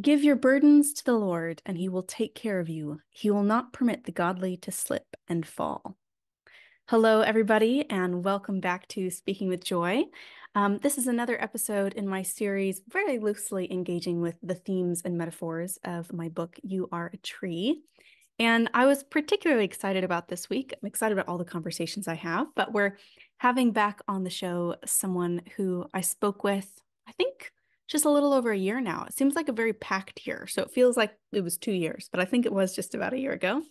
Give your burdens to the Lord, and he will take care of you. He will not permit the godly to slip and fall. Hello, everybody, and welcome back to Speaking with Joy. This is another episode in my series, very loosely engaging with the themes and metaphors of my book, You Are a Tree. And I was particularly excited about this week. I'm excited about all the conversations I have, but we're having back on the show someone who I spoke with, I think, just a little over a year now. It seems like a very packed year. So it feels like it was 2 years, but I think it was just about a year ago.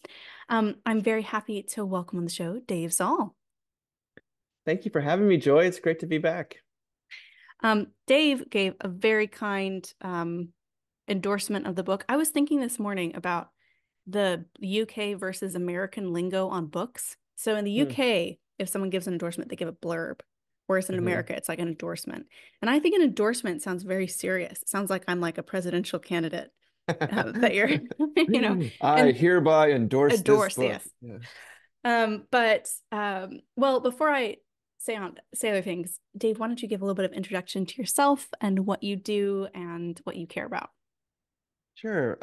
I'm very happy to welcome on the show Dave Zahl. Thank you for having me, Joy. It's great to be back. Dave gave a very kind endorsement of the book. I was thinking this morning about the UK versus American lingo on books. So in the Hmm. UK, if someone gives an endorsement, they give a blurb. Whereas in hmm America, it's like an endorsement. And I think an endorsement sounds very serious. It sounds like I'm like a presidential candidate that you're, I and hereby endorse this endorse, book. yes. Yeah. Well, before I say other things, Dave, why don't you give a little bit of introduction to yourself and what you do and what you care about? Sure.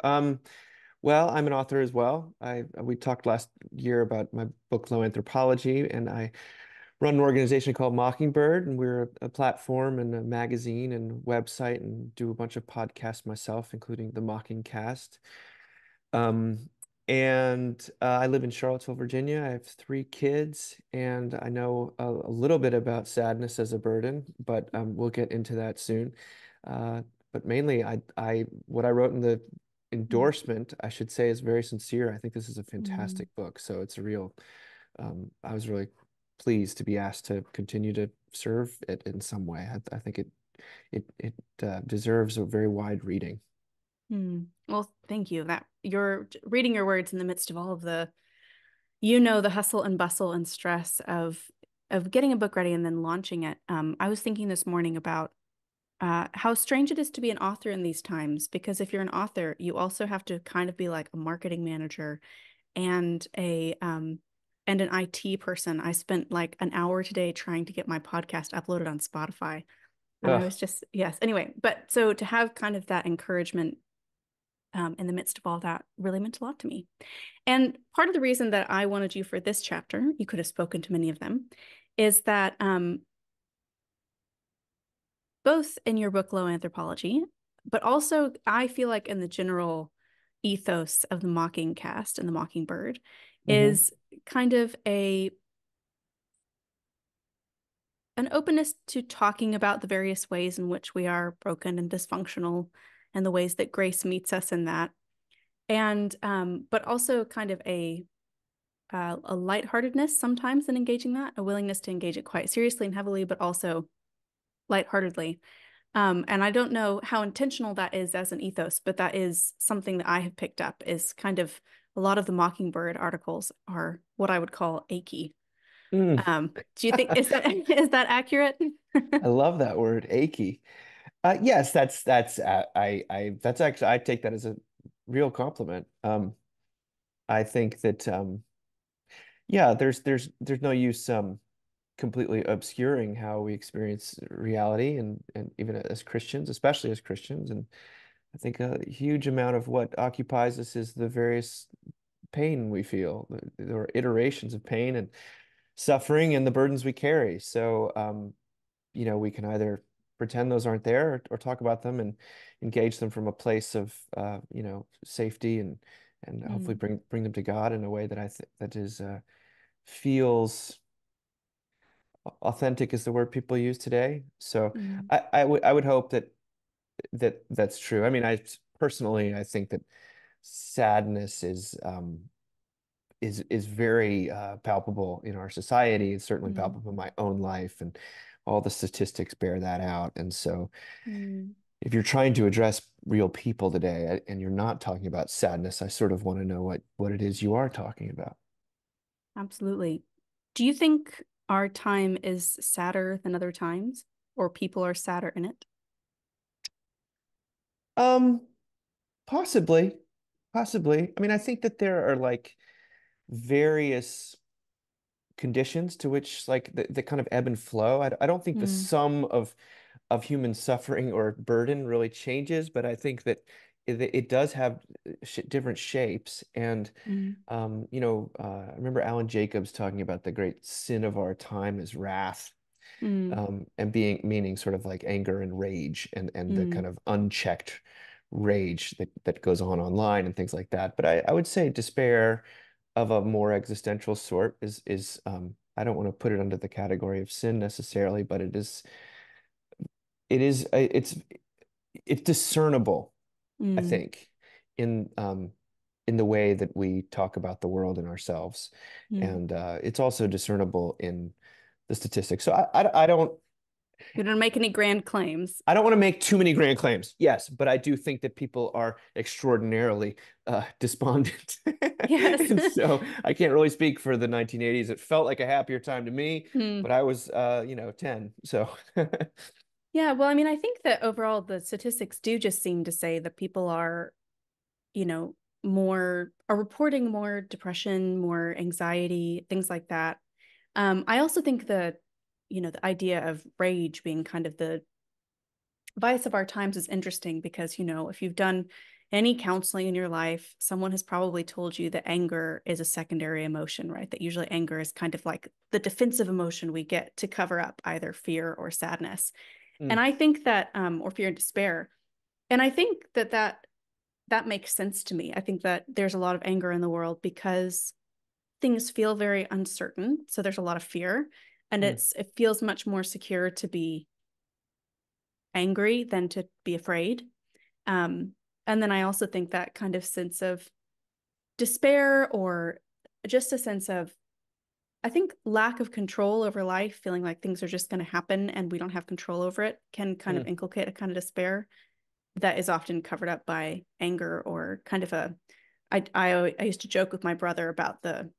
Well, I'm an author as well. We talked last year about my book, Low Anthropology, and I run an organization called Mockingbird, and we're a platform and a magazine and website and do a bunch of podcasts myself, including the Mockingcast. Um, and I live in Charlottesville, Virginia. I have 3 kids, and I know a little bit about sadness as a burden, but we'll get into that soon. But mainly, what I wrote in the endorsement, I should say, is very sincere. I think this is a Mm, fantastic book, so it's a real. I was really pleased to be asked to continue to serve it in some way. I think it deserves a very wide reading. Well, thank you. That you're reading your words in the midst of all of the hustle and bustle and stress of getting a book ready and then launching it. I was thinking this morning about how strange it is to be an author in these times, because if you're an author, you also have to kind of be like a marketing manager and a and an IT person. I spent like an hour today trying to get my podcast uploaded on Spotify. And I was Ugh. just, yes. Anyway, but so to have kind of that encouragement in the midst of all that really meant a lot to me. And part of the reason that I wanted you for this chapter, you could have spoken to many of them, is that both in your book, Low Anthropology, but also I feel like in the general ethos of the Mocking cast and the Mockingbird hmm is kind of a an openness to talking about the various ways in which we are broken and dysfunctional and the ways that grace meets us in that. And but also kind of a lightheartedness sometimes in engaging that, a willingness to engage it quite seriously and heavily, but also lightheartedly. And I don't know how intentional that is as an ethos, but that is something that I have picked up is kind of a lot of the Mockingbird articles are what I would call achy. Mm. Do you think is that is that accurate? I love that word, achy. Yes, that's I that's actually I take that as a real compliment. I think that yeah, there's no use completely obscuring how we experience reality and even as Christians, especially as Christians. And I think a huge amount of what occupies us is the various pain we feel. There are iterations of pain and suffering and the burdens we carry. So we can either pretend those aren't there or talk about them and engage them from a place of safety and hopefully Mm, bring them to God in a way that I think that is feels authentic is the word people use today. So mm, I would hope that's true. I mean, I think that sadness is very palpable in our society. It's certainly mm, palpable in my own life, and all the statistics bear that out. And so, mm. if you're trying to address real people today and you're not talking about sadness, I sort of want to know what it is you are talking about. Absolutely. Do you think our time is sadder than other times, or people are sadder in it? Um, possibly, possibly. I mean, I think that there are like various conditions to which like the kind of ebb and flow. I don't think the Mm, sum of human suffering or burden really changes, but I think that it does have different shapes. And Mm, I remember Alan Jacobs talking about the great sin of our time is wrath, mm, and being meaning sort of like anger and rage, and the kind mm, of unchecked rage that goes on online and things like that. But I would say despair of a more existential sort is I don't want to put it under the category of sin necessarily, but it's discernible, I mm, think, in the way that we talk about the world and ourselves, mm. and it's also discernible in the statistics. So I don't We don't make any grand claims. I don't want to make too many grand claims, yes, but I do think that people are extraordinarily despondent. Yes. And so I can't really speak for the 1980s. It felt like a happier time to me, Mm. but I was, 10. So, Yeah, well, I mean, I think that overall the statistics do just seem to say that people are, you know, are reporting more depression, more anxiety, things like that. I also think that, the idea of rage being kind of the vice of our times is interesting because, if you've done any counseling in your life, someone has probably told you that anger is a secondary emotion, right? That usually anger is kind of like the defensive emotion we get to cover up either fear or sadness. And mm, I think that, or fear and despair. And I think that makes sense to me. I think that there's a lot of anger in the world because things feel very uncertain. So there's a lot of fear, and mm, it feels much more secure to be angry than to be afraid. Um, and then I also think that kind of sense of despair or just a sense of, I think, lack of control over life, feeling like things are just going to happen and we don't have control over it, can kind of mm, inculcate a kind of despair that is often covered up by anger or kind of I used to joke with my brother about the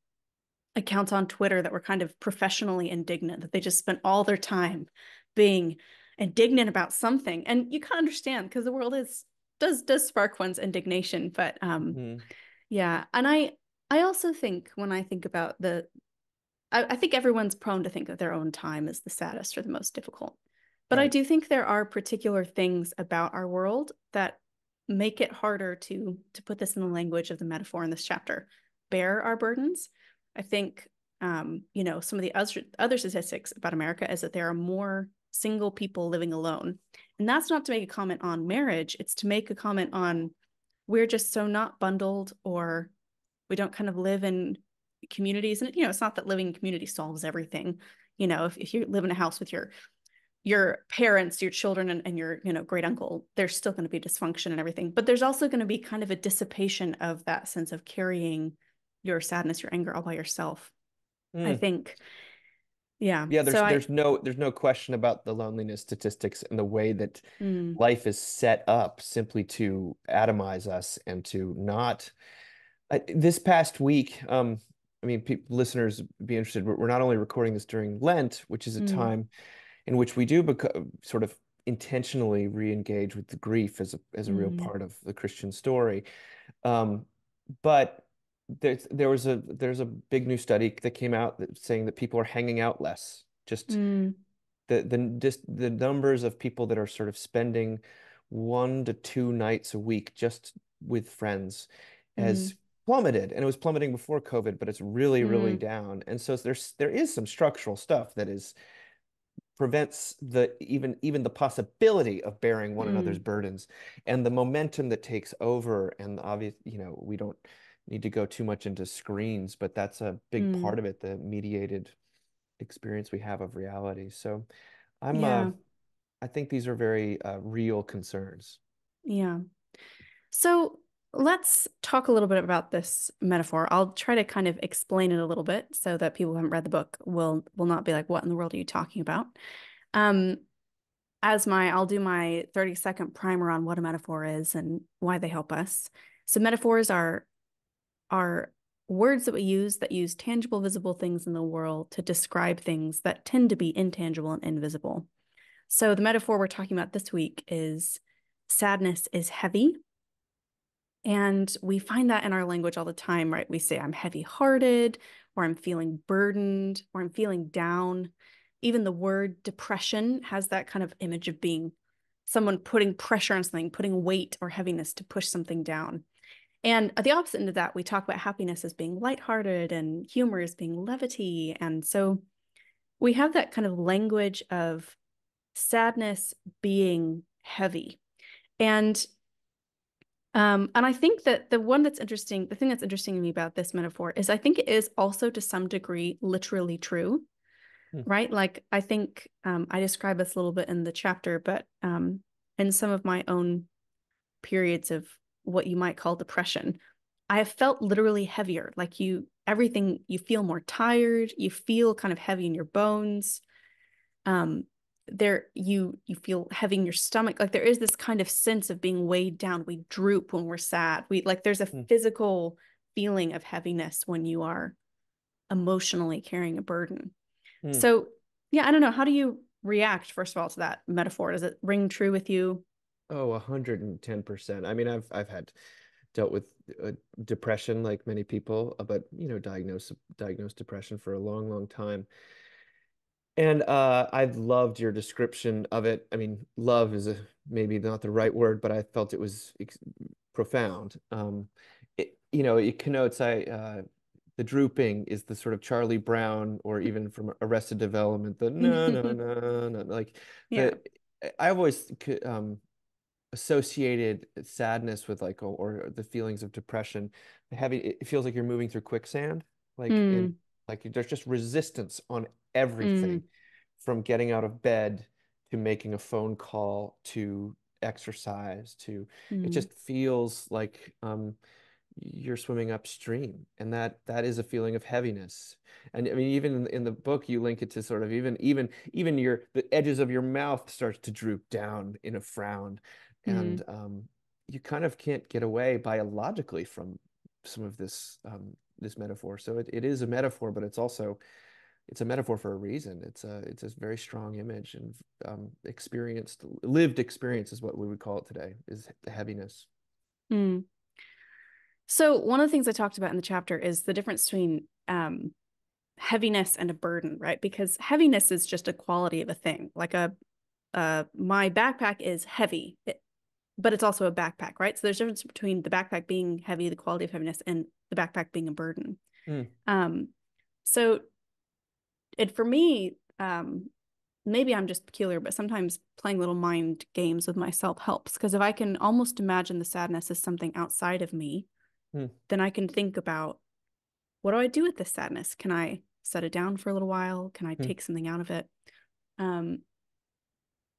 accounts on Twitter that were kind of professionally indignant, that they just spent all their time being indignant about something. And you can understand because the world does spark one's indignation. But mm, yeah. And I also think when I think about I think everyone's prone to think that their own time is the saddest or the most difficult. But I right. do think there are particular things about our world that make it harder to put this in the language of the metaphor in this chapter, bear our burdens. I think some of the other statistics about America is that there are more single people living alone. And that's not to make a comment on marriage, it's to make a comment on we're just so not bundled, or we don't kind of live in communities. And it's not that living in community solves everything. If you live in a house with your parents, your children, and your great uncle, there's still going to be dysfunction and everything. But there's also going to be kind of a dissipation of that sense of carrying your sadness, your anger all by yourself, I Mm. think. Yeah. Yeah, So I there's no question about the loneliness statistics and the way that mm, life is set up simply to atomize us and to not. This past week, I mean, listeners be interested. We're not only recording this during Lent, which is a mm, time in which we do sort of intentionally re-engage with the grief as a real mm, part of the Christian story. Um, but there's a big new study that came out saying that people are hanging out less. Just mm, the numbers of people that are sort of spending 1 to 2 nights a week just with friends has mm, plummeted, and it was plummeting before COVID, but it's really, really mm, down. And so there is some structural stuff that is prevents the even the possibility of bearing one another's mm, burdens, and the momentum that takes over. And obvious, we don't need to go too much into screens, but that's a big mm. part of it, the mediated experience we have of reality. So I'm Yeah. I think these are very real concerns. Yeah. So let's talk a little bit about this metaphor. I'll try to kind of explain it a little bit so that people who haven't read the book will not be like, what in the world are you talking about? Um, I'll do my 30-second primer on what a metaphor is and why they help us. So metaphors are words that use tangible, visible things in the world to describe things that tend to be intangible and invisible. So the metaphor we're talking about this week is sadness is heavy. And we find that in our language all the time, right? We say, I'm heavy-hearted, or I'm feeling burdened, or I'm feeling down. Even the word depression has that kind of image of being someone putting pressure on something, putting weight or heaviness to push something down. And the opposite end of that, we talk about happiness as being lighthearted and humor as being levity. And so we have that kind of language of sadness being heavy. And and I think that the thing that's interesting to me about this metaphor is I think it is also to some degree literally true, Hmm. right? Like I think I describe this a little bit in the chapter, but in some of my own periods of what you might call depression, I have felt literally heavier. Like everything, you feel more tired, you feel kind of heavy in your bones. Um, you feel heavy in your stomach. Like there is this kind of sense of being weighed down. We droop when we're sad. We like there's a Hmm. physical feeling of heaviness when you are emotionally carrying a burden. Hmm. So yeah, I don't know. How do you react, first of all, to that metaphor? Does it ring true with you? Oh, 110%. I mean, I've had dealt with depression like many people, but diagnosed depression for a long, long time. And I've loved your description of it. I mean, love is maybe not the right word, but I felt it was ex profound. It connotes the drooping is the sort of Charlie Brown or even from Arrested Development, the no, no, no, no, like Yeah. the I've always associated sadness with like or the feelings of depression. It feels like you're moving through quicksand, like in Mm, like there's just resistance on mm, everything from getting out of bed to making a phone call to exercise to it mm, just feels like you're swimming upstream, and that is a feeling of heaviness. And I mean, even in the book you link it to sort of even the edges of your mouth starts to droop down in a frown. And mm, you kind of can't get away biologically from some of this metaphor. So it is a metaphor, but it's a metaphor for a reason. It's a very strong image, and experienced lived experience is what we would call it today, is the heaviness. mm. So one of the things I talked about in the chapter is the difference between heaviness and a burden, right? Because heaviness is just a quality of a thing. Like my backpack is heavy, but it's also a backpack, right? So there's a difference between the backpack being heavy, the quality of heaviness, and the backpack being a burden. Mm, Um, so it for me, maybe I'm just peculiar, but sometimes playing little mind games with myself helps. Because if I can almost imagine the sadness as something outside of me, mm, then I can think about what do I do with this sadness? Can I set it down for a little while? Can I mm. take something out of it? Um,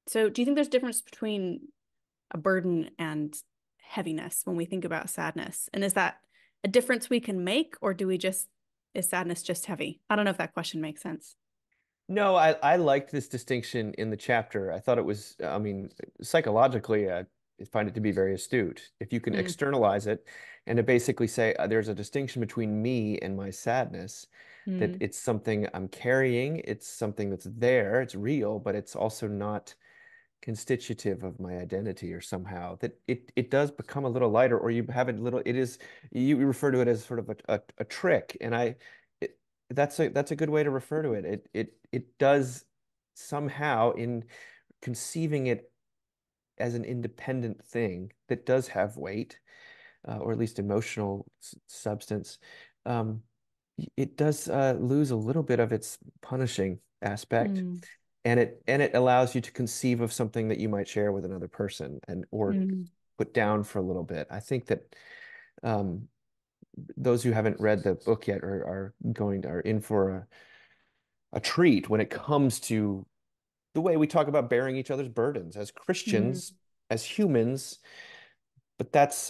so do you think there's a difference between a burden and heaviness when we think about sadness? And is that a difference we can make, or is sadness just heavy? I don't know if that question makes sense. No, I liked this distinction in the chapter. I thought it was, I mean, psychologically, I find it to be very astute. If you can Mm, externalize it and to basically say there's a distinction between me and my sadness, that mm, it's something I'm carrying, it's something that's there, it's real, but it's also not constitutive of my identity, or somehow that it does become a little lighter, or you have a little, it is, you refer to it as sort of a trick. And it, that's a good way to refer to it. It does somehow, in conceiving it as an independent thing that does have weight, or at least emotional substance, um, it does lose a little bit of its punishing aspect, mm, and it allows you to conceive of something that you might share with another person, and or mm, put down for a little bit. I think that um, those who haven't read the book yet are in for a treat when it comes to the way we talk about bearing each other's burdens as mm, Christians, as humans. But that's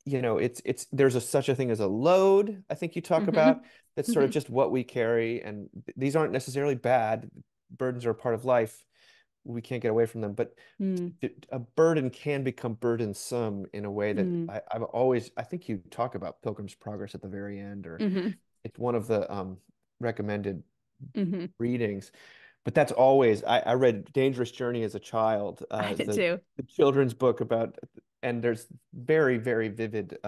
it's there's such a thing as a load, I think you talk about, mhm, that's sort of mhm, just what we carry, and these aren't necessarily bad. Burdens are a part of life. We can't get away from them, but mm, a burden can become burdensome in a way that mm, I think you talk about Pilgrim's Progress at the very end, or mhm, it's one of the recommended mhm. readings. But that's always, I read Dangerous Journey as a child, I did too. the children's book about, and there's very, very vivid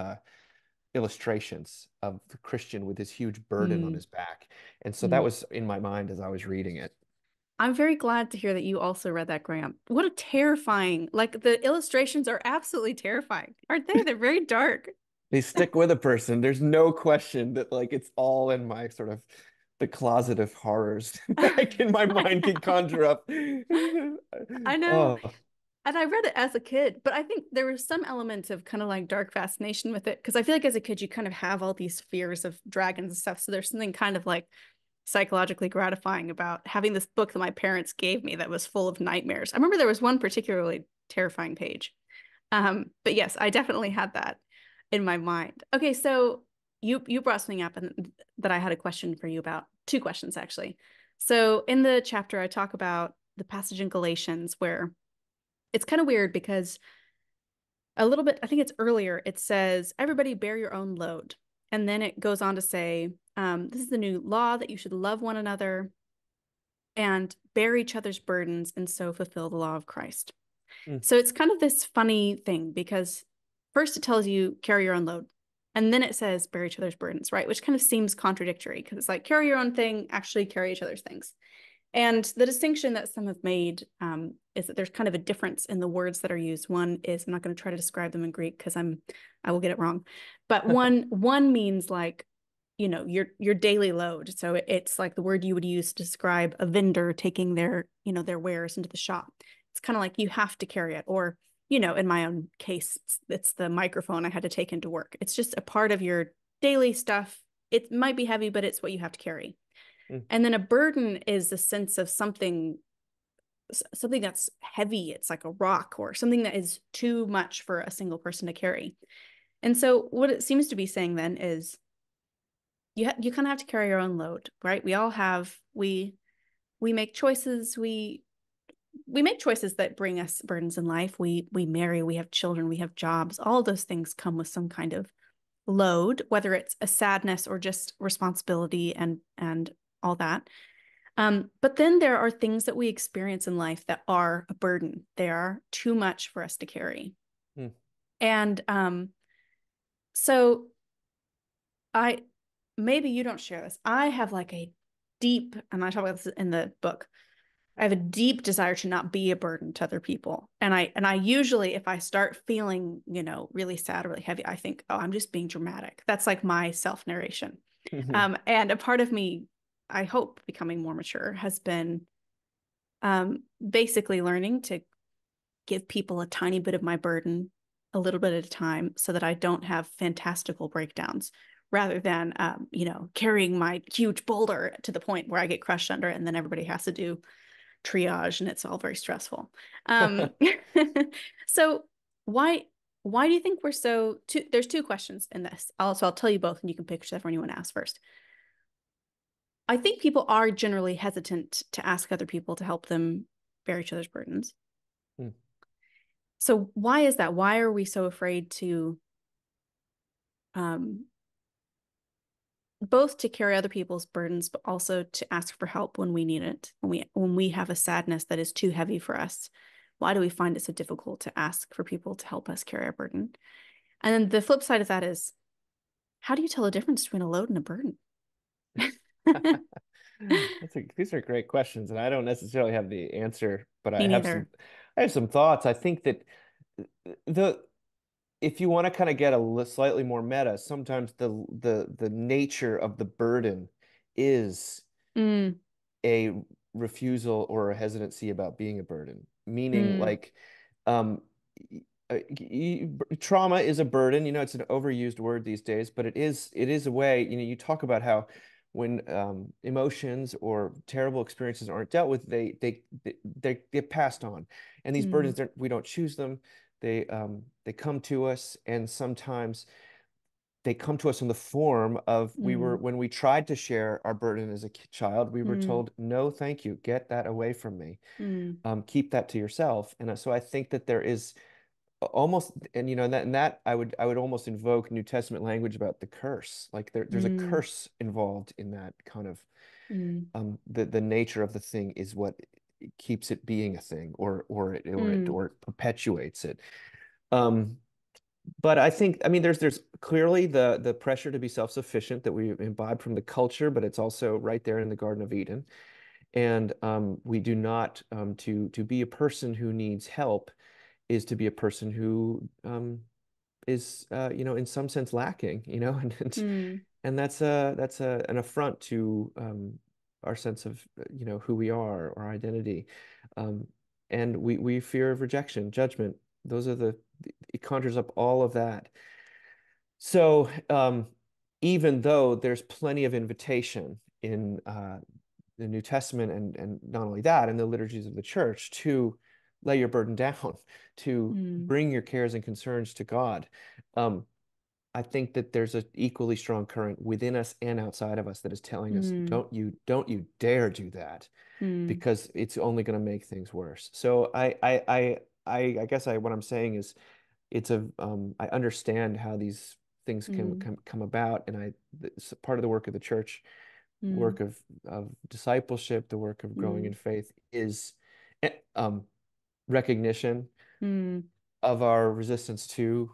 illustrations of the Christian with this huge burden on Mm, his back. And so that mm. was in my mind as I was reading it. I'm very glad to hear that you also read that, Graham. What a terrifying, like the illustrations are absolutely terrifying, aren't they? They're very dark. They stick with a person. There's no question that like it's all in my sort of the closet of horrors that my mind can conjure up. I know. Oh, And I read it as a kid, but I think there was some element of kind of like dark fascination with it because I feel like as a kid you kind of have all these fears of dragons and stuff. So there's something kind of like psychologically gratifying about having this book that my parents gave me that was full of nightmares. I remember there was one particularly terrifying page. But yes, I definitely had that in my mind. Okay, so you brought something up and that I had a question for you about. Two questions actually. So in the chapter I talk about the passage in Galatians where it's kind of weird because a little bit, I think it's earlier, it says, everybody bear your own load. And then it goes on to say, this is the new law that you should love one another and bear each other's burdens and so fulfill the law of Christ. mm, So it's kind of this funny thing because first it tells you carry your own load. And then it says bear each other's burdens, right? Which kind of seems contradictory because it's like carry your own thing, actually carry each other's things. And the distinction that some have made is that there's kind of a difference in the words that are used. One is I'm not going to try to describe them in Greek because I will get it wrong. But one means like, you know, your daily load. So it's like the word you would use to describe a vendor taking their, you know, their wares into the shop. It's kind of like you have to carry it. Or, you know, in my own case, it's the microphone I had to take into work. It's just a part of your daily stuff. It might be heavy, but it's what you have to carry. mm, And then a burden is the sense of something that's heavy. It's like a rock or something that is too much for a single person to carry. And so what it seems to be saying then is you kind of have to carry your own load, right? We all have we make choices, we make choices that bring us burdens in life. We marry, we have children, we have jobs. All those things come with some kind of load, whether it's a sadness or just responsibility and all that. But then there are things that we experience in life that are a burden. They are too much for us to carry. mm. And so I maybe you don't share this. I have like a deep, and I talk about this in the book. I have a deep desire to not be a burden to other people. And I usually, if I start feeling, you know, really sad or really heavy, I think, oh, I'm just being dramatic. That's like my self-narration. And a part of me, I hope becoming more mature, has been basically learning to give people a tiny bit of my burden a little bit at a time so that I don't have fantastical breakdowns rather than, you know, carrying my huge boulder to the point where I get crushed under it and then everybody has to do triage and it's all very stressful. Um, so why why do you think we're so there's two questions in this. I'll tell you both and you can pick whichever one you want to ask first. I think people are generally hesitant to ask other people to help them bear each other's burdens. Mm. So why is that? Why are we so afraid to um, both to carry other people's burdens, but also to ask for help when we need it, when we have a sadness that is too heavy for us? Why do we find it so difficult to ask for people to help us carry our burden? And then the flip side of that is, how do you tell the difference between a load and a burden? These are great questions, and I don't necessarily have the answer, but Me neither. I have some thoughts. I think that the if you want to kind of get slightly more meta, sometimes the nature of the burden is Mm, a refusal or a hesitancy about being a burden, meaning mm, like um, trauma is a burden. You know, it's an overused word these days, but it is a way. You know, you talk about how when emotions or terrible experiences aren't dealt with, they get passed on, and these mm, burdens we don't choose them. They come to us, and sometimes they come to us in the form of mm, when we tried to share our burden as a child, we were mm, told, no, thank you, get that away from me. mm, Keep that to yourself. And so I think that there is almost, and you know, that I would almost invoke New Testament language about the curse. Like there's a mm, curse involved in that kind of mm, the nature of the thing is what keeps it being a thing, mm, or it perpetuates it. Um, but I think, I mean, there's clearly the pressure to be self-sufficient that we imbibe from the culture, but it's also right there in the Garden of Eden. And we do not to be a person who needs help is to be a person who is in some sense lacking, Mm, and that's an affront to our sense of who we are, our identity, um, and we fear of rejection, judgment. Those are it conjures up all of that. So even though there's plenty of invitation in the New Testament and not only that, in the liturgies of the church to lay your burden down, to mm, bring your cares and concerns to God. Um, I think that there's an equally strong current within us and outside of us that is telling us, mm, don't you dare do that mm, because it's only going to make things worse. So I guess what I'm saying is I understand how these things can mm, come about, and it's part of the work of the church, mm, work of discipleship, the work of growing in mm, faith is recognition mm, of our resistance to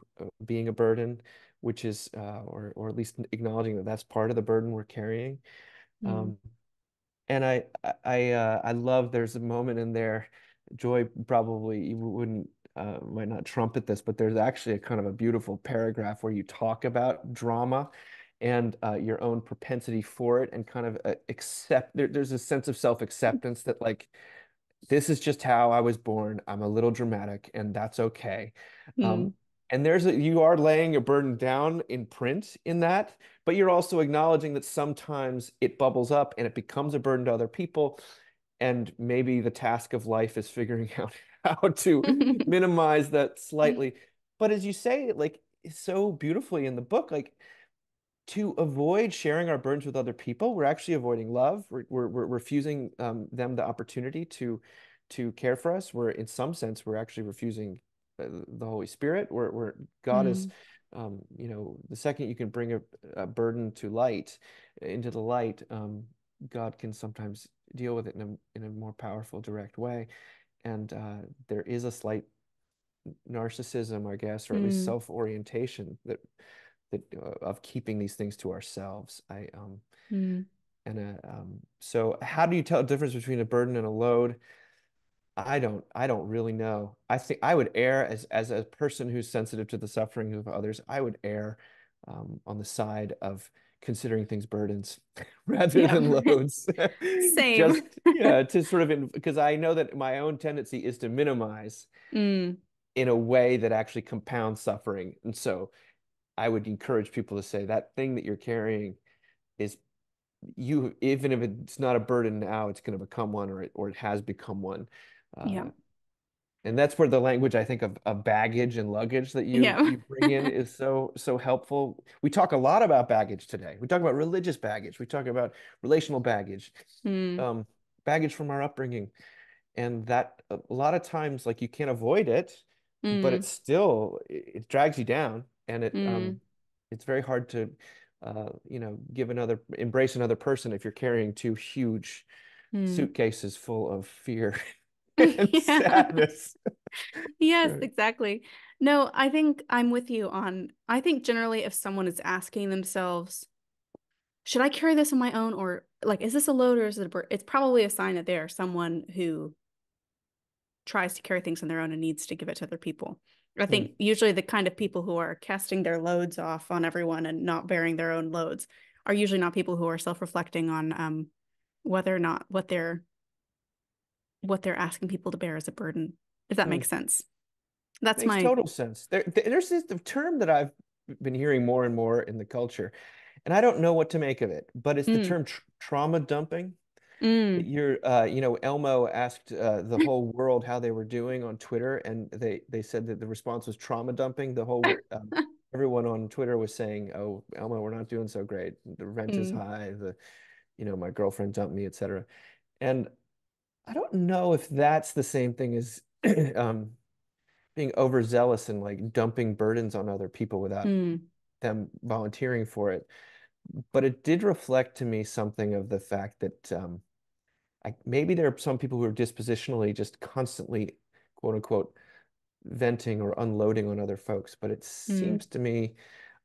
being a burden, which is or at least acknowledging that that's part of the burden we're carrying. mm, Um, and I love there's a moment in there, Joy probably you wouldn't might not trumpet this, but there's actually a kind of a beautiful paragraph where you talk about drama and your own propensity for it and kind of there's a sense of self-acceptance that like this is just how I was born. I'm a little dramatic, and that's okay. Um, mm, and you are laying a burden down in print in that, but you're also acknowledging that sometimes it bubbles up and it becomes a burden to other people. And maybe the task of life is figuring out how to minimize that slightly. But as you say, like so beautifully in the book, like to avoid sharing our burdens with other people, we're actually avoiding love. We're refusing them the opportunity to care for us. We're in some sense we're actually refusing the Holy Spirit. God is, mm, the second you can bring a burden to light into the light, God can sometimes deal with it in a more powerful, direct way. And there is a slight narcissism, I guess, or at least mm, self-orientation of keeping these things to ourselves. mm. So how do you tell the difference between a burden and a load? I don't really know. I think I would err as a person who's sensitive to the suffering of others. I would err on the side of considering things burdens rather Yeah. than loads. Same. Just to sort of because I know that my own tendency is to minimize Mm, in a way that actually compounds suffering. And so I would encourage people to say that thing that you're carrying is even if it's not a burden now, it's going to become one, or it has become one. yeah. Uh, and that's where the language I think of baggage and luggage that you Yeah. you bring in is so helpful. We talk a lot about baggage today. We talk about religious baggage. We talk about relational baggage, Mm, um, baggage from our upbringing, and that a lot of times like you can't avoid it, but mm, it drags you down, and mm, it's very hard to embrace another person if you're carrying two huge mm. suitcases full of fear and Yeah. sadness. Yes, Right. exactly. No, I think I'm with you on, I think generally if someone is asking themselves, should I carry this on my own or like, is this a load or is it a burden? It's probably a sign that they are someone who tries to carry things on their own and needs to give it to other people. I Hmm. think usually the kind of people who are casting their loads off on everyone and not bearing their own loads are usually not people who are self-reflecting on whether or not what they're asking people to bear is a burden, if that Hmm. makes sense. That's Makes my total sense. There's this the term that I've been hearing more and more in the culture, and I don't know what to make of it, but it's the mm, term trauma dumping. mm, Elmo asked the whole world how they were doing on Twitter, and they said that the response was trauma dumping. Everyone on Twitter was saying, "Oh, Elmo, we're not doing so great. The rent is mm, high. My girlfriend dumped me, etc." And I don't know if that's the same thing as um, being overzealous and like dumping burdens on other people without mm, them volunteering for it. But it did reflect to me something of the fact that maybe there are some people who are dispositionally just constantly, quote unquote, venting or unloading on other folks. But it mm, seems to me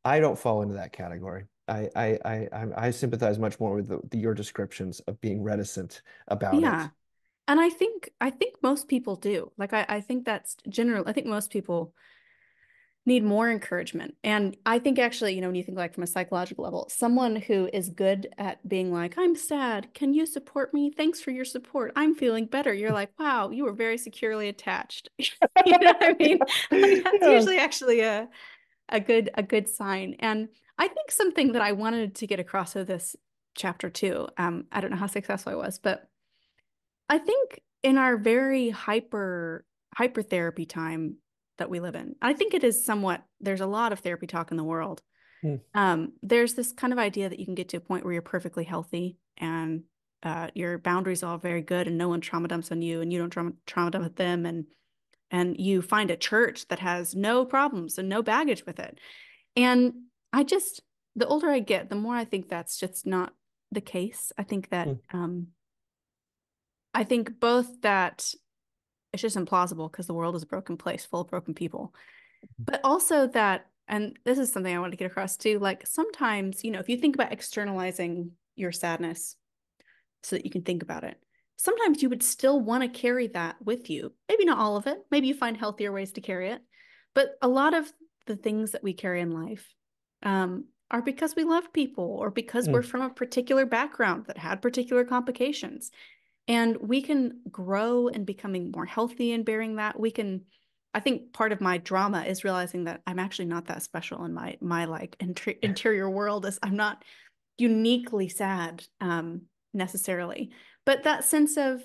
I don't fall into that category. I sympathize much more with your descriptions of being reticent about Yeah. it. And I think most people do. Like I think that's general. I think most people need more encouragement. And I think actually, when you think like from a psychological level, someone who is good at being like, I'm sad. Can you support me? Thanks for your support. I'm feeling better. You're like, wow, you were very securely attached. You know what I mean? Like that's Yeah. usually actually a good sign. And I think something that I wanted to get across with this chapter too, I don't know how successful I was, but I think in our very hyper therapy time that we live in, I think it is somewhat, there's a lot of therapy talk in the world. Mm, There's this kind of idea that you can get to a point where you're perfectly healthy and your boundaries are all very good and no one trauma dumps on you and you don't trauma dump at them and you find a church that has no problems and no baggage with it. And the older I get, the more I think that's just not the case. mm, I think both that it's just implausible because the world is a broken place full of broken people. But also that, and this is something I want to get across too, like sometimes, if you think about externalizing your sadness so that you can think about it, sometimes you would still want to carry that with you. Maybe not all of it. Maybe you find healthier ways to carry it. But a lot of the things that we carry in life are because we love people or because we're mm, from a particular background that had particular complications. And we can grow and becoming more healthy and bearing that. I think part of my drama is realizing that I'm actually not that special in my like interior world is I'm not uniquely sad necessarily. But that sense of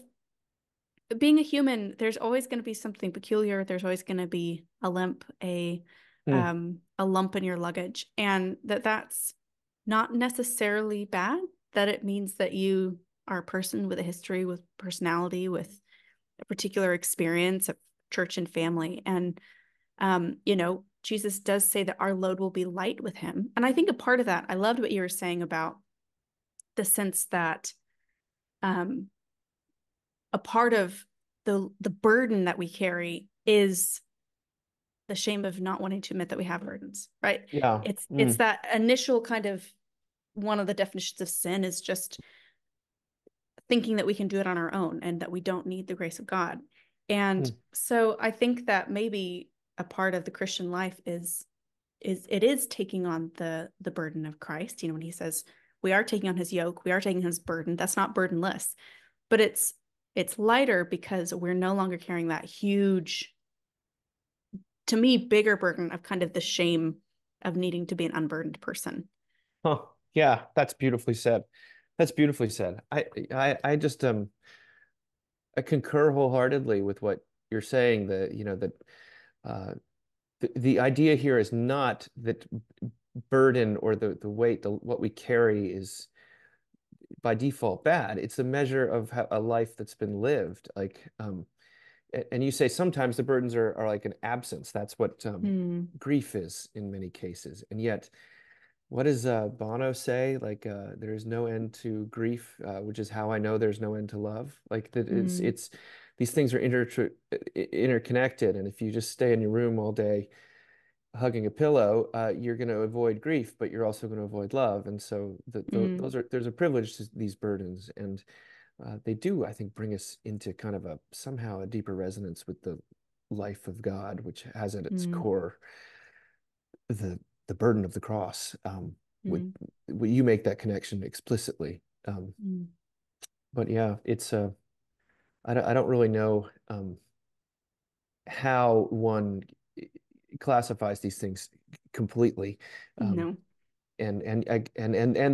being a human, there's always going to be something peculiar. There's always going to be a limp, mm, a lump in your luggage, and that's not necessarily bad. That it means that you are a person with a history, with personality, with a particular experience of church and family, and Jesus does say that our load will be light with him, and I think a part of that, I loved what you were saying about the sense that um, a part of the burden that we carry is the shame of not wanting to admit that we have burdens, right? yeah. It's Mm, that initial kind of one of the definitions of sin is just thinking that we can do it on our own and that we don't need the grace of God. And mm, so I think that maybe a part of the Christian life is taking on the burden of Christ. When he says we are taking on his yoke, we are taking his burden. That's not burdenless, but it's lighter because we're no longer carrying that huge, to me, bigger burden of kind of the shame of needing to be an unburdened person. huh. Yeah, that's beautifully said. That's beautifully said. I just I concur wholeheartedly with what you're saying, that that uh the idea here is not that burden or the weight, what we carry is by default bad. It's a measure of a life that's been lived. Like, and you say sometimes the burdens are like an absence. That's what Mm, grief is in many cases. And yet, what does Bono say? Like, there's no end to grief, which is how I know there's no end to love. Like that, mm, it's these things are interconnected. And if you just stay in your room all day hugging a pillow, you're going to avoid grief, but you're also going to avoid love. And so mm, those are there's a privilege to these burdens, and they do, I think, bring us into kind of a somehow a deeper resonance with the life of God, which has at its mm, core the the burden of the cross. With mm, you make that connection explicitly. mm, But yeah, it's I don't really know how one classifies these things completely. Um, no. and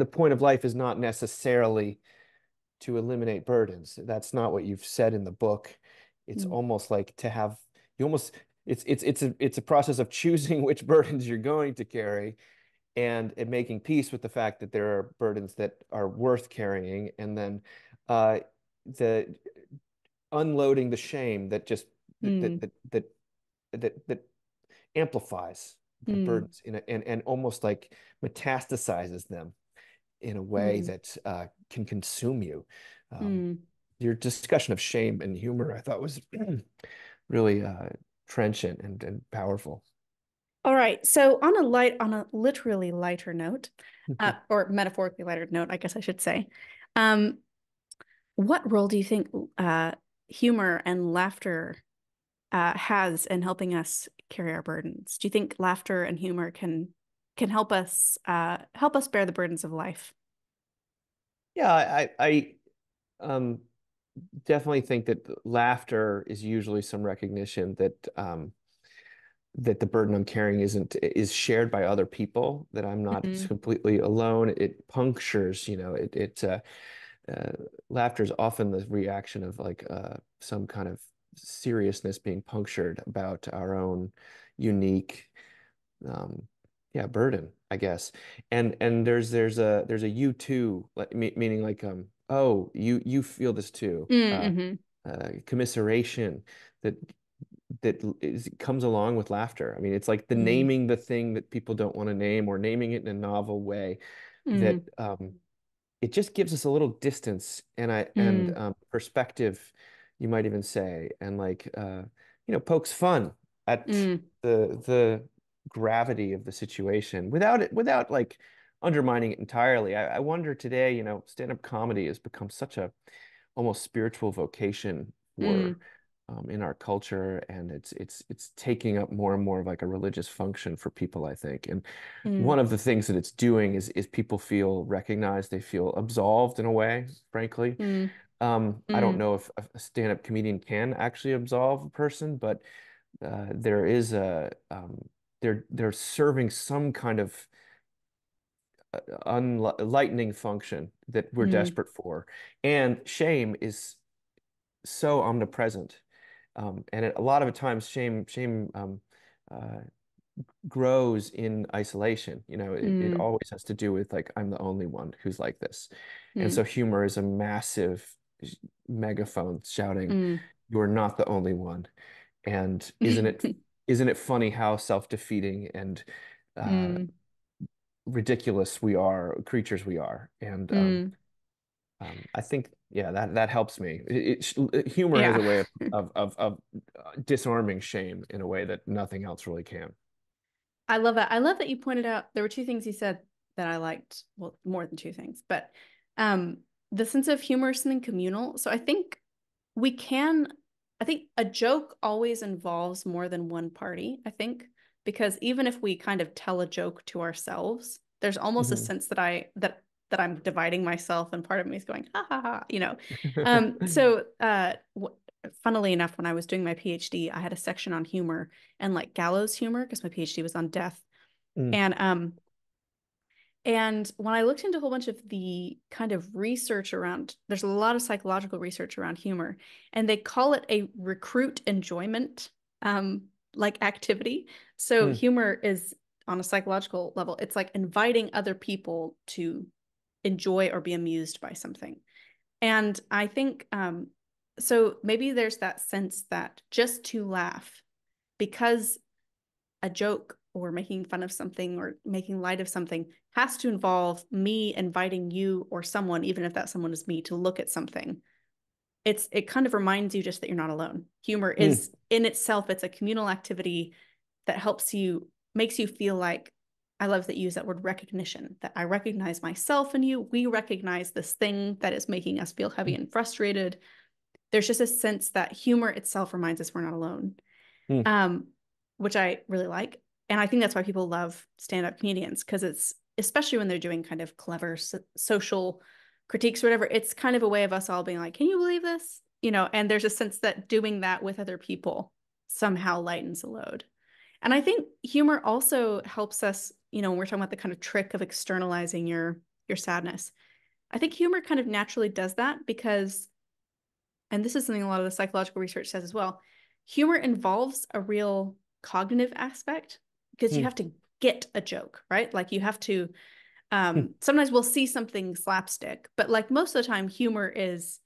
the point of life is not necessarily to eliminate burdens. That's not what you've said in the book. It's Mm, almost like to have you almost it's a process of choosing which burdens you're going to carry, and making peace with the fact that there are burdens that are worth carrying, and then the unloading the shame that just that that mm, that that that amplifies the mm, burdens and almost like metastasizes them in a way mm, that can consume you. Um, mm. your discussion of shame and humor, I thought, was really trenchant and powerful. All right. So on a literally lighter note, or metaphorically lighter note, I guess I should say, um, what role do you think uh, humor and laughter has in helping us carry our burdens? Do you think laughter and humor can help us bear the burdens of life? Yeah, I definitely think that laughter is usually some recognition that the burden I'm carrying is shared by other people, that I'm not Mm, completely alone. It punctures, uh, laughter is often the reaction of like some kind of seriousness being punctured about our own unique um yeah burden, I guess. And there's a you too, like meaning like oh, you feel this too, mm, commiseration that comes along with laughter. I mean, it's like the mm, naming the thing that people don't want to name, or naming it in a novel way that mm, it just gives us a little distance and mm, perspective, you might even say, and like pokes fun at mm, the gravity of the situation without like undermining it entirely. I wonder today, stand-up comedy has become such a almost spiritual vocation for mm, in our culture, and it's taking up more and more of like a religious function for people, I think. And one mm, of the things that it's doing is people feel recognized, they feel absolved in a way, frankly. mm, I don't mm, know if a stand-up comedian can actually absolve a person, but there is a they're serving some kind of enlightening function that we're mm, desperate for. And shame is so omnipresent. And a lot of the times, shame uh, grows in isolation. It mm, always has to do with like, I'm the only one who's like this. And so mm, humor is a massive megaphone shouting, mm. "You're not the only one." And isn't it funny how self-defeating and uh, Mm, ridiculous we are, creatures we are? And mm. I think, yeah, that helps me. Humor has Yeah. a way of disarming shame in a way that nothing else really can. I love that. I love that you pointed out there were two things you said that I liked. Well, more than two things, but um, the sense of humor is something communal. So we can, I think a joke always involves more than one party, I think, because even if we kind of tell a joke to ourselves, there's almost a Mhm. sense that that I'm dividing myself and part of me is going, ha ha ha, you know. So funnily enough, when I was doing my PhD, I had a section on humor and like gallows humor because my PhD was on death. Mm, And and when I looked into a whole bunch of the kind of research around, there's a lot of psychological research around humor, and they call it a recruit enjoyment like activity. So mm, humor is on a psychological level, it's like inviting other people to enjoy or be amused by something. And I think so maybe there's that sense that just to laugh because a joke or making fun of something or making light of something has to involve me inviting you or someone, even if that someone is me, to look at something. It kind of reminds you just that you're not alone. Humor mm, is in itself, it's a communal activity that helps you, makes you feel like, I love that you use that word recognition, that I recognize myself in you. We recognize this thing that is making us feel heavy and frustrated. There's just a sense that humor itself reminds us we're not alone, mm, um, which I really like. And I think that's why people love stand-up comedians because it's especially when they're doing kind of clever social critiques or whatever. It's kind of a way of us all being like, "Can you believe this?" You know, and there's a sense that doing that with other people somehow lightens the load. And I think humor also helps us, you know, when we're talking about the kind of trick of externalizing your sadness. I think humor kind of naturally does that because and this is something a lot of the psychological research says as well, humor involves a real cognitive aspect because you mm, have to get a joke, right? Like you have to, mm, sometimes we'll see something slapstick, but like most of the time, humor is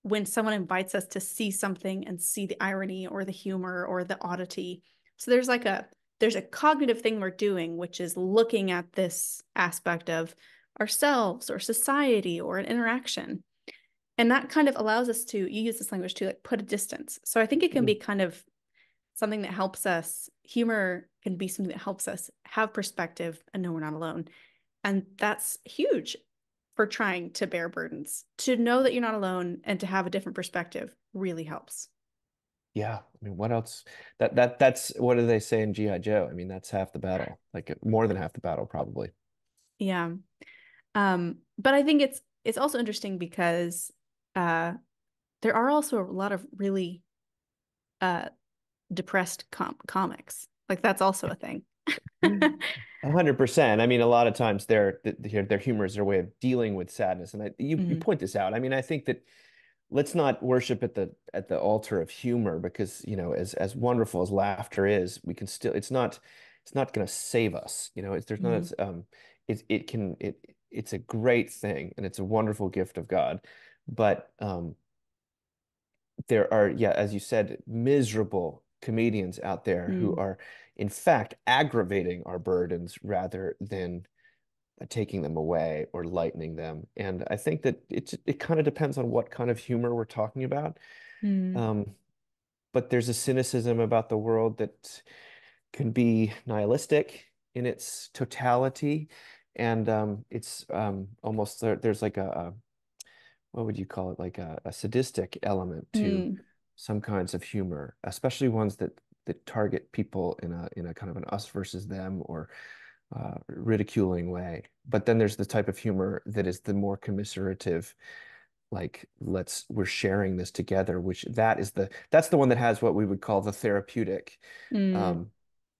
when someone invites us to see something and see the irony or the humor or the oddity. So there's a cognitive thing we're doing, which is looking at this aspect of ourselves or society or an interaction. And that kind of allows us to, you use this language to like put a distance. So I think it can be mm, kind of something that helps us, humor can be something that helps us have perspective and know we're not alone. And that's huge for trying to bear burdens. To know that you're not alone and to have a different perspective really helps. Yeah. I mean, what else? That's what do they say in G.I. Joe? I mean, that's half the battle, like more than half the battle, probably. Yeah. But I think it's also interesting because uh there are also a lot of really uh depressed comics. Like that's also a thing. 100%. I mean, a lot of times their humor is their way of dealing with sadness. And you Mhm. point this out. I mean, I think that let's not worship at the altar of humor because, as wonderful as laughter is, we can still it's not going to save us. There's not Mhm. it's a great thing and it's a wonderful gift of God. But there are, yeah, as you said, miserable comedians out there who Mm. are, in fact, aggravating our burdens rather than taking them away or lightening them. And I think that it kind of depends on what kind of humor we're talking about. Mm. Um, but there's a cynicism about the world that can be nihilistic in its totality. And it's almost there's like what would you call it? Like a sadistic element to Mm. some kinds of humor, especially ones that target people in a kind of an us versus them or ridiculing way. But then there's the type of humor that is the more commiserative, like we're sharing this together, which that's the one that has what we would call the therapeutic Mm. um,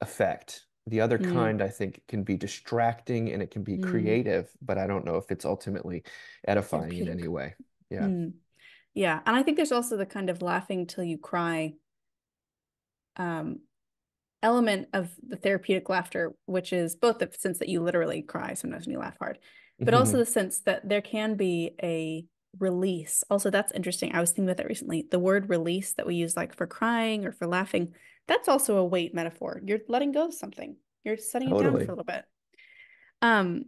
effect. The other Mm. kind, I think, can be distracting and it can be Mm. creative, but I don't know if it's ultimately edifying in any Therapeutic. way. Yeah. Mm. Yeah. And I think there's also the kind of laughing till you cry um element of the therapeutic laughter, which is both the sense that you literally cry sometimes when you laugh hard, but also the sense that there can be a release. Also, that's interesting. I was thinking about that recently. The word release that we use like for crying or for laughing, that's also a weight metaphor. You're letting go of something. You're setting it down for a Totally. little bit. Um,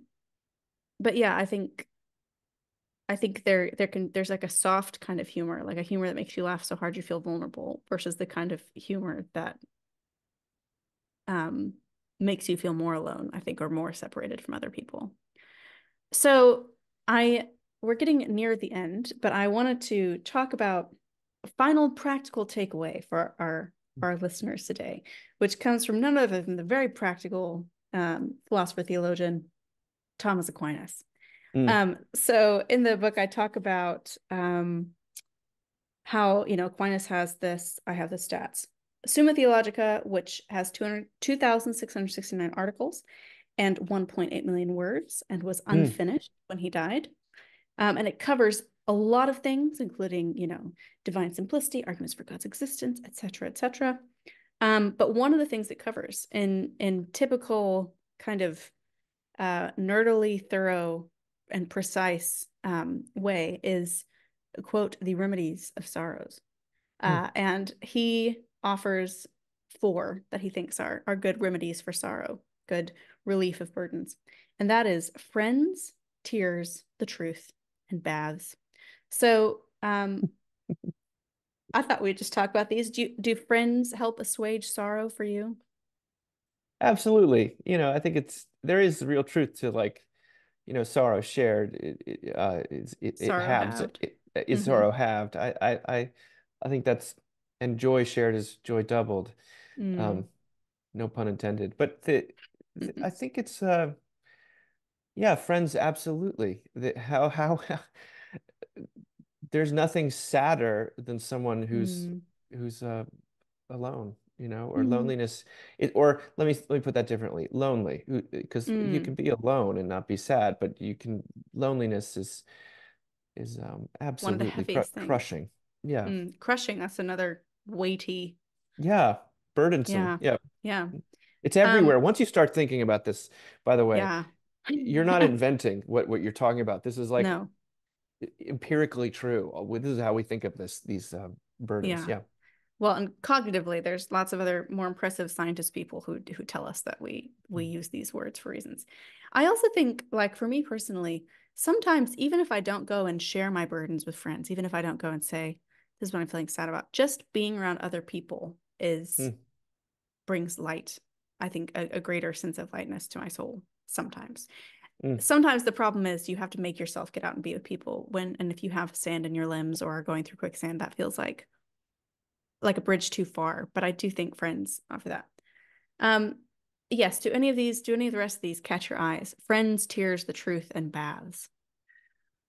but yeah, I think there's like a soft kind of humor, like a humor that makes you laugh so hard you feel vulnerable versus the kind of humor that um, makes you feel more alone, I think, or more separated from other people. So I we're getting near the end, but I wanted to talk about a final practical takeaway for our listeners today, which comes from none other than the very practical philosopher theologian Thomas Aquinas. Mm, So in the book, I talk about how, Aquinas has this, I have the stats. Summa Theologica, which has 2,669 articles and 1.8 million words and was mm. unfinished when he died. And it covers a lot of things, including, divine simplicity, arguments for God's existence, etc., etc. But one of the things it covers in typical kind of nerdily thorough and precise way is, quote, the remedies of sorrows. Mm. And he offers four that he thinks are good remedies for sorrow, good relief of burdens. And that is friends, tears, the truth, and baths. So I thought we'd just talk about these. Do friends help assuage sorrow for you? Absolutely. I think there is real truth to like, sorrow shared, it Sorrow halves halved. it is Mm-hmm. sorrow halved. I think and joy shared is joy doubled. Mm. Um, no pun intended. But I think it's yeah, friends, absolutely. How there's nothing sadder than someone Mm. who's alone, or Mm. loneliness. Or let me put that differently. Lonely, because you can Mm. be alone and not be sad, but loneliness is One of the absolutely heaviest things. crushing. Yeah, Crushing, that's another weighty. yeah, burdensome. Yeah. Yeah, Yeah. it's everywhere. Um, Once you start thinking about this, by the way, yeah. you're not inventing what you're talking about. This is like No. empirically true. This is how we think of these burdens. Yeah. Yeah. Well, and cognitively, there's lots of other more impressive scientist people who tell us that we use these words for reasons. I also think, like for me personally, sometimes even if I don't go and share my burdens with friends, even if I don't go and say, this is what I'm feeling sad about, just being around other people is Mm. brings light. I think a greater sense of lightness to my soul sometimes. Mm. Sometimes the problem is you have to make yourself get out and be with people and if you have sand in your limbs or are going through quicksand, that feels like a bridge too far. But I do think friends offer that. Um, yes, do any of the rest of these catch your eyes? Friends, tears, the truth, and baths.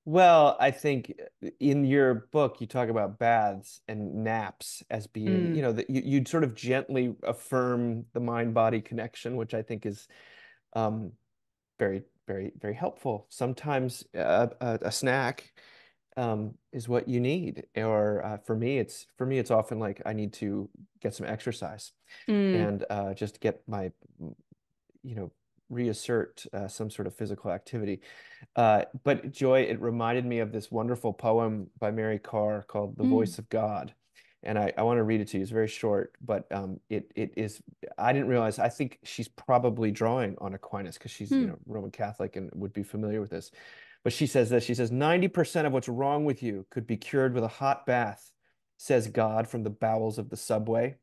Well, I think in your book you talk about baths and naps as being, Mm, that you'd sort of gently affirm the mind-body connection, which I think is um, very, very, very helpful. Sometimes a snack is what you need, or for me it's often like I need to get some exercise mm, and just get my you know reassert some sort of physical activity. But Joy, it reminded me of this wonderful poem by Mary Carr called "The mm, Voice of God." And I want to read it to you. It's very short, but it is. I didn't realize. I think she's probably drawing on Aquinas because she's, mm. Roman Catholic and would be familiar with this. But she says this. She says 90% of what's wrong with you could be cured with a hot bath, says God from the bowels of the subway.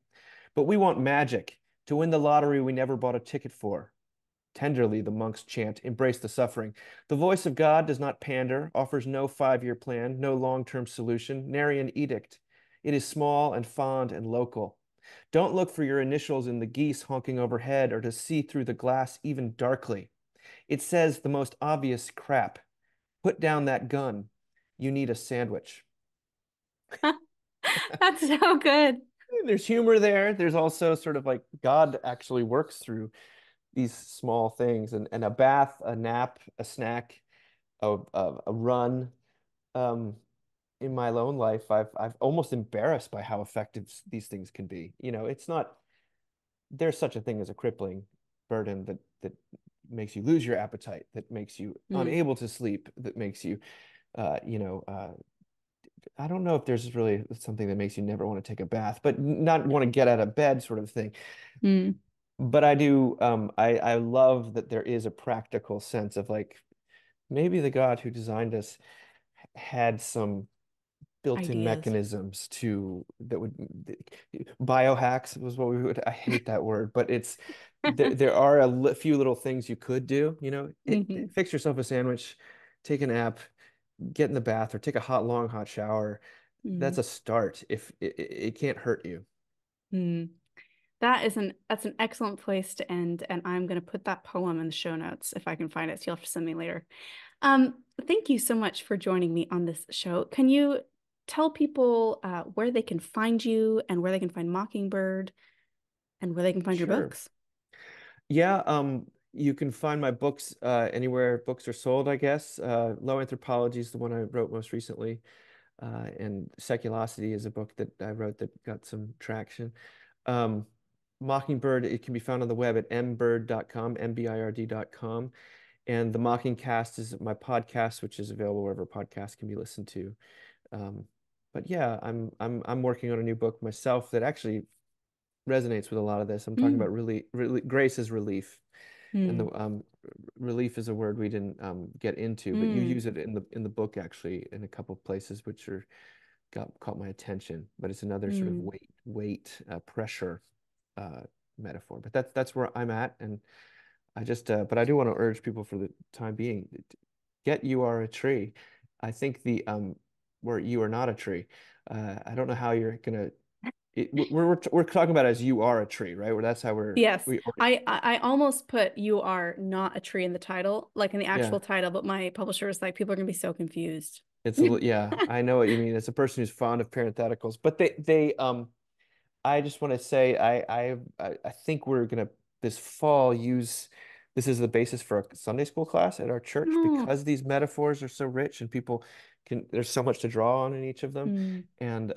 But we want magic to win the lottery we never bought a ticket for. Tenderly, the monks chant, embrace the suffering. The voice of God does not pander, offers no 5-year plan, no long-term solution, nary an edict. It is small and fond and local. Don't look for your initials in the geese honking overhead or to see through the glass even darkly. It says the most obvious crap. Put down that gun. You need a sandwich. That's so good. There's humor there. There's also sort of like God actually works through these small things, and a bath, a nap, a snack, a run. Um, in my own life, I've almost embarrassed by how effective these things can be. It's not there's such a thing as a crippling burden that makes you lose your appetite, that makes you Mm, unable to sleep, that makes you, uh, you know, uh, I don't know if there's really something that makes you never want to take a bath, but not want to get out of bed sort of thing. mm, But I do, I love that there is a practical sense of like maybe the God who designed us had some built-in ideas. mechanisms to that would biohacks was what we would I hate that word, but it's there are few little things you could do, Hmm. fix yourself a sandwich, take a nap, get in the bath or take a long hot shower. That's Mm, a start. If it can't hurt you. mm. That's an excellent place to end, and I'm gonna put that poem in the show notes if I can find it. So you'll have to send me later. Thank you so much for joining me on this show. Can you tell people where they can find you and where they can find Mockingbird and where they can find your Sure. books? Yeah, you can find my books anywhere books are sold, I guess. Low Anthropology is the one I wrote most recently. And Seculosity is a book that I wrote that got some traction. Um, Mockingbird, it can be found on the web at mbird.com, mbird.com. And the Mockingcast is my podcast, which is available wherever podcasts can be listened to. Um, but yeah, I'm working on a new book myself that actually resonates with a lot of this. I'm talking Mm, about really grace is relief, and the mm, relief is a word we didn't get into, but you mm, use it in the book actually in a couple of places, which are got caught my attention. But it's another sort of mm. weight pressure uh, metaphor. But that's where I'm at, and but I do want to urge people for the time being, get you are a tree. I think the where you are not a tree. I don't know how you're gonna. We're talking about as you are a tree, right? Where that's how Yes, we I almost put you are not a tree in the title, like in the yeah. actual title, but my publisher was like, people are gonna be so confused. Yeah, I know what you mean. As a person who's fond of parentheticals, but they I just want to say I think we're gonna this fall use this is the basis for a Sunday school class at our church Oh, because these metaphors are so rich and people can there's so much to draw on in each of them. mm, And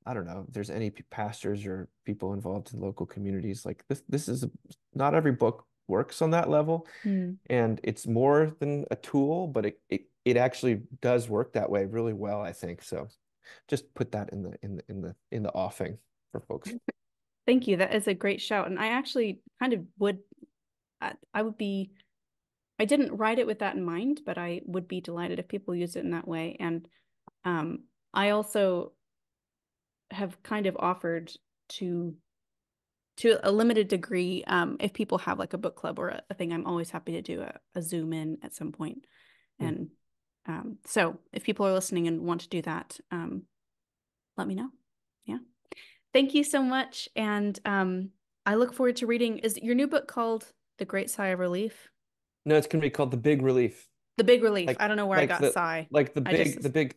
I don't know if there's any pastors or people involved in local communities like this is not every book works on that level, mm. and it's more than a tool, but it actually does work that way really well, I think. So just put that in the offing for folks. Thank you. That is a great shout. And I actually kind of would, I would be, I didn't write it with that in mind, but I would be delighted if people use it in that way. And I also have kind of offered to to a limited degree, if people have like a book club or a thing, I'm always happy to do a Zoom in at some point. Hmm. And so if people are listening and want to do that, let me know. Yeah. Thank you so much. And I look forward to reading. Is your new book called The Great Sigh of Relief? No, it's gonna be called The Big Relief. The Big Relief. Like I don't know where I like got the sigh. like the I just, big the big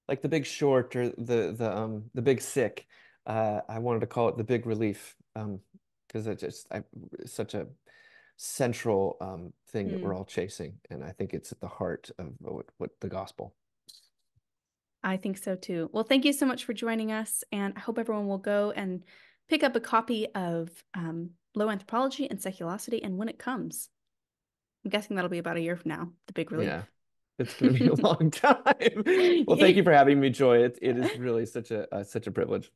like the Big Short or the Big Sick. I wanted to call it The Big Relief. Because it's such a central thing that we're mm, all chasing, and I think it's at the heart of what the gospel. I think so too. Well, thank you so much for joining us. And I hope everyone will go and pick up a copy of Low Anthropology and Seculosity and When It Comes. I'm guessing that'll be about a year from now, The Big Yeah, Relief. it's going to be a long time. Well, thank you for having me, Joy. It is really such a privilege.